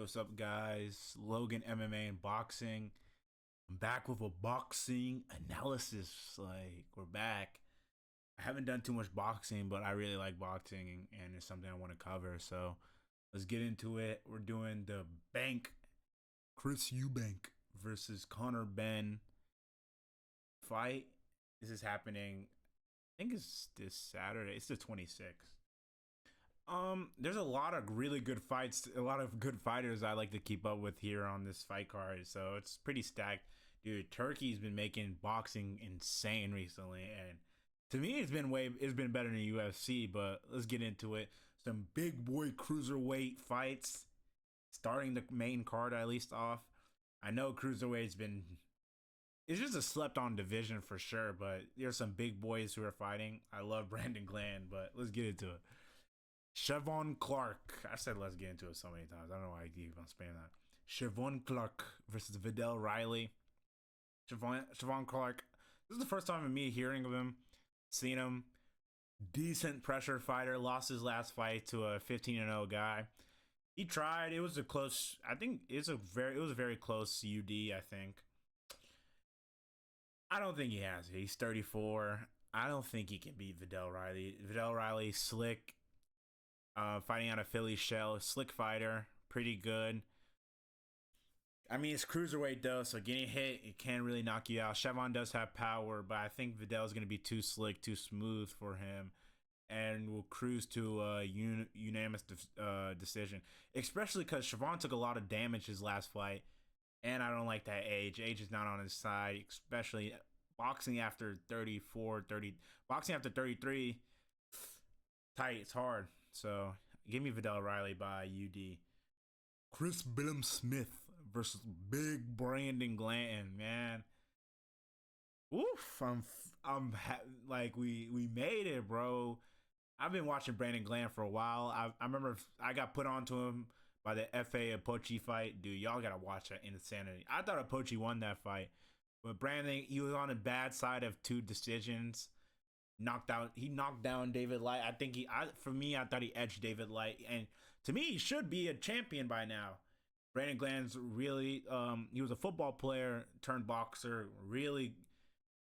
What's up, guys? Logan MMA and boxing. I'm back with a boxing analysis. We're back. I haven't done too much boxing, but I really like boxing and it's something I want to cover. So let's get into it. We're doing the Bank Chris Eubank versus Conor Benn fight. This is happening, I think it's this Saturday. It's the 26th. There's a lot of really good fights, a lot of good fighters I like to keep up with here on this fight card, so it's pretty stacked. Dude, Turkey's been making boxing insane recently, and to me it's been better than UFC, but let's get into it. Some big boy cruiserweight fights starting the main card at least off. I know cruiserweight's been it's just a slept on division for sure, but there's some big boys who are fighting. I love Brandon Glenn, but let's get into it. Siobhan Clark. I said let's get into it so many times. I don't know why I keep on spamming that. Siobhan Clark versus Vidal Riley. Siobhan Clark. This is the first time of me hearing of him, seeing him. Decent pressure fighter. Lost his last fight to a 15-0 guy. He tried. It was a close. I think it was a very close UD. I think. I don't think he has it. He's 34. I don't think he can beat Vidal Riley. Vidal Riley, slick. Fighting out of Philly shell, slick fighter, pretty good. I mean, it's cruiserweight though, so getting hit, it can't really knock you out. Siobhan does have power, but I think Vidal's going to be too slick, too smooth for him, and will cruise to a unanimous decision. Especially because Siobhan took a lot of damage his last fight, and I don't like that age. Age is not on his side, especially boxing after 34, 30, boxing after 33, tight, it's hard. So, give me Vidal Riley by UD. Chris Billum Smith versus Big Brandon Glanton, man. Oof, we made it, bro. I've been watching Brandon Glanton for a while. I remember I got put onto him by the FA Apoche fight. Dude, y'all gotta watch that insanity. I thought Apoche won that fight, but Brandon, he was on the bad side of two decisions. He knocked down David Light. I think I thought he edged David Light, and to me he should be a champion by now. Brandon Glan's really he was a football player turned boxer, really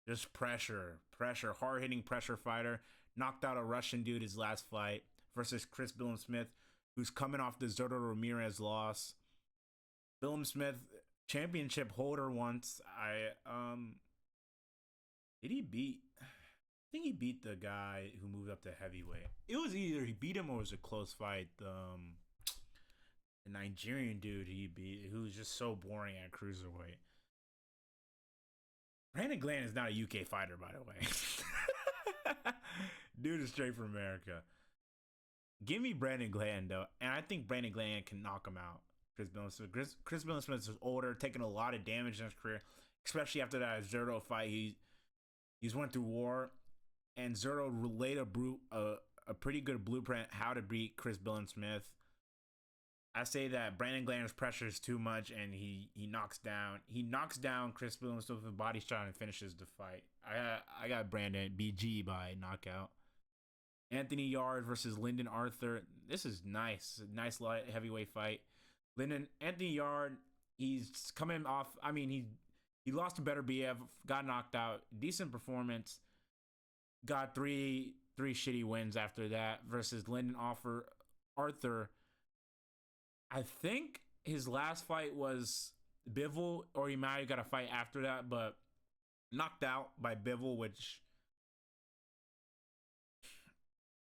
just pressure, hard-hitting pressure fighter. Knocked out a Russian dude his last fight versus Chris Billum Smith, who's coming off the Zurdo Ramirez loss. Billum Smith, championship holder once. Did he beat I think he beat the guy who moved up to heavyweight. It was either he beat him or it was a close fight. The Nigerian dude he beat, who was just so boring at cruiserweight. Brandon Glenn is not a UK fighter, by the way. Dude is straight from America. Give me Brandon Glenn, though. And I think Brandon Glenn can knock him out. Chris Billum Smith is older, taking a lot of damage in his career, especially after that Zurdo fight. He's went through war. And Zurdo laid a pretty good blueprint how to beat Chris Billum Smith. I say that Brandon Glanton's pressure is too much, and he knocks down Chris Billum Smith with a body shot and finishes the fight. I got Brandon BG by knockout. Anthony Yarde versus Lyndon Arthur. This is nice light heavyweight fight. Anthony Yarde, he's coming off. I mean, he lost to Better BF, got knocked out. Decent performance. Got three shitty wins after that versus Lyndon Arthur. I think his last fight was Bivol, or he might have got a fight after that, but knocked out by Bivol, which...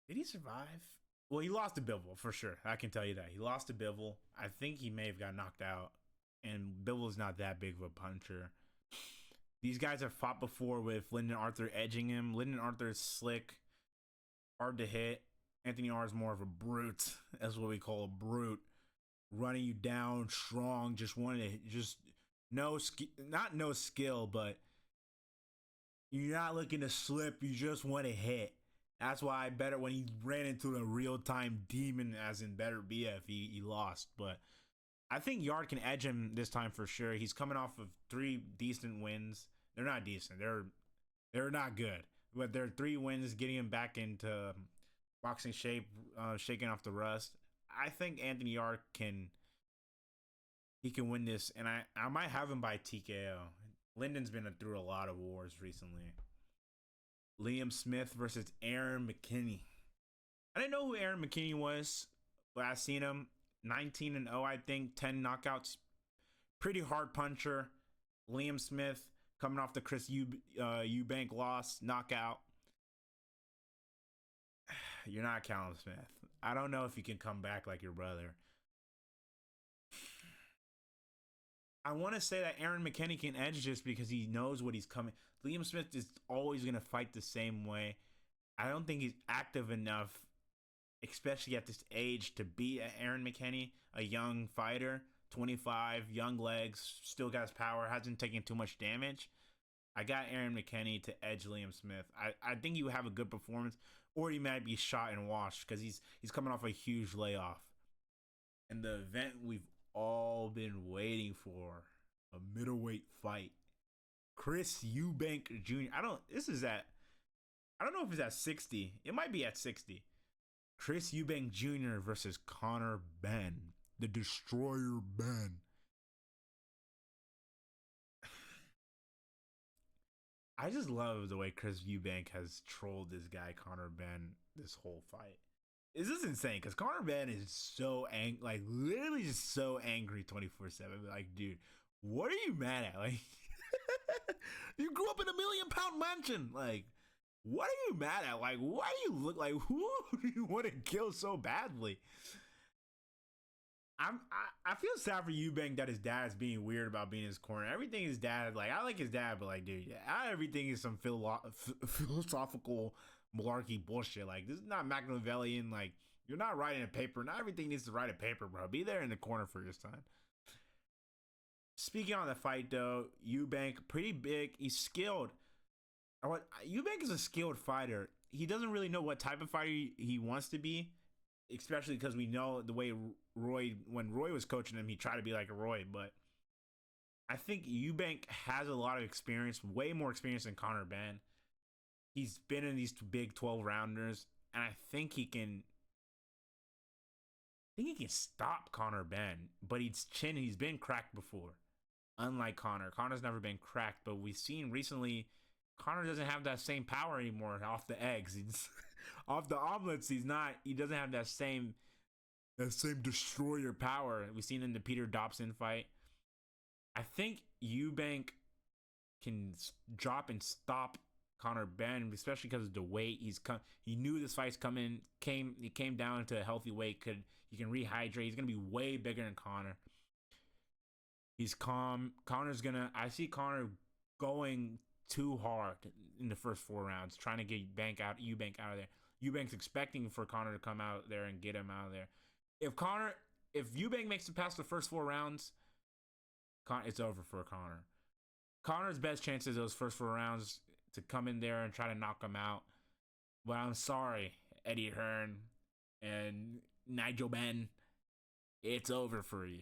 Did he survive? Well, he lost to Bivol, for sure. I can tell you that. He lost to Bivol. I think he may have got knocked out, and Bivol's not that big of a puncher. These guys have fought before with Lyndon Arthur edging him. Lyndon Arthur is slick, hard to hit. Anthony R is more of a brute. That's what we call a brute. Running you down, strong, not no skill, but you're not looking to slip. You just want to hit. That's why better when he ran into a real-time demon, as in Better BF, he lost. But I think Yarde can edge him this time for sure. He's coming off of 3 decent wins. They're not decent. They're not good. But they're 3 wins, getting him back into boxing shape, shaking off the rust. I think Anthony Yarde can he can win this, and I might have him by TKO. Lyndon's been through a lot of wars recently. Liam Smith versus Aaron McKinney. I didn't know who Aaron McKinney was, but I seen him 19-0, I think, 10 knockouts. Pretty hard puncher. Liam Smith coming off the Chris Eubank loss, knockout. You're not Callum Smith. I don't know if you can come back like your brother. I want to say that Aaron McKinney can edge just because he knows what he's coming. Liam Smith is always going to fight the same way. I don't think he's active enough, especially at this age, to beat Aaron McKinney, a young fighter, 25, young legs, still got his power, hasn't taken too much damage. I got Aaron McKinney to edge Liam Smith. I think you have a good performance, or he might be shot and washed because he's coming off a huge layoff. And the event we've all been waiting for, a middleweight fight. Chris Eubank Jr. I don't know if it's at 60. It might be at 60. Chris Eubank Jr. versus Conor Benn, the Destroyer Ben. I just love the way Chris Eubank has trolled this guy Conor Benn this whole fight. This is insane because Conor Benn is so angry, like literally just so angry 24/7. Like, dude, what are you mad at? Like, you grew up in a £1 million mansion. Like, what are you mad at? Like, why do you look like, who do you want to kill so badly? I feel sad for Eubank that his dad's being weird about being in his corner. Everything his dad, like, I like his dad, but like, dude, everything is some philosophical malarkey bullshit. Like, this is not Machiavellian. Like, you're not writing a paper. Not everything needs to write a paper, bro. Be there in the corner for your son. Speaking on the fight, though, Eubank, pretty big. He's skilled. Eubank is a skilled fighter. He doesn't really know what type of fighter he wants to be, especially because we know the way when Roy was coaching him, he tried to be like a Roy. But I think Eubank has a lot of experience, way more experience than Conor Benn. He's been in these big 12 rounders, and I think he can stop Conor Benn. But he's been cracked before. Unlike Conor's never been cracked, but we've seen recently Conor doesn't have that same power anymore off the eggs. He's off the omelets. He doesn't have that same destroyer power we've seen in the Peter Dobson fight. I think Eubank can drop and stop Conor Benn, especially because of the weight he knew this fight's coming. He came down to a healthy weight. He can rehydrate. He's gonna be way bigger than Conor. He's calm. I see Conor going too hard in the first 4 rounds, trying to get Eubank out of there. Eubank's expecting for Conor to come out there and get him out of there. If Eubank makes it past the first 4 rounds, it's over for Conor. Conor's best chance is those first 4 rounds to come in there and try to knock him out. But I'm sorry, Eddie Hearn and Nigel Benn, it's over for you.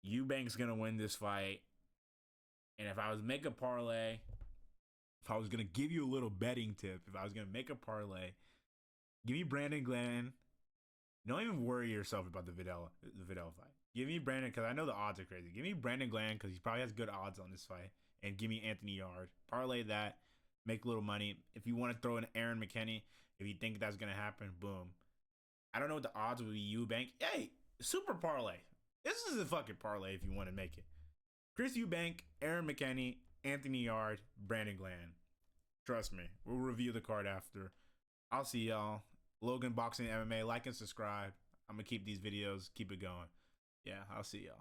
Eubank's gonna win this fight. And if I was to make a parlay, if I was gonna give you a little betting tip, if I was gonna make a parlay, give me Brandon Glenn. Don't even worry yourself about the Vidal fight. Give me Brandon, because I know the odds are crazy. Give me Brandon Glenn, because he probably has good odds on this fight. And give me Anthony Yard. Parlay that. Make a little money. If you want to throw in Aaron McKinney, if you think that's going to happen, boom. I don't know what the odds would be. Eubank. Hey, super parlay. This is a fucking parlay if you want to make it. Chris Eubank, Aaron McKinney, Anthony Yard, Brandon Glenn. Trust me. We'll review the card after. I'll see y'all. Logan Boxing MMA. Like and subscribe. I'm going to keep these videos. Keep it going. Yeah, I'll see y'all.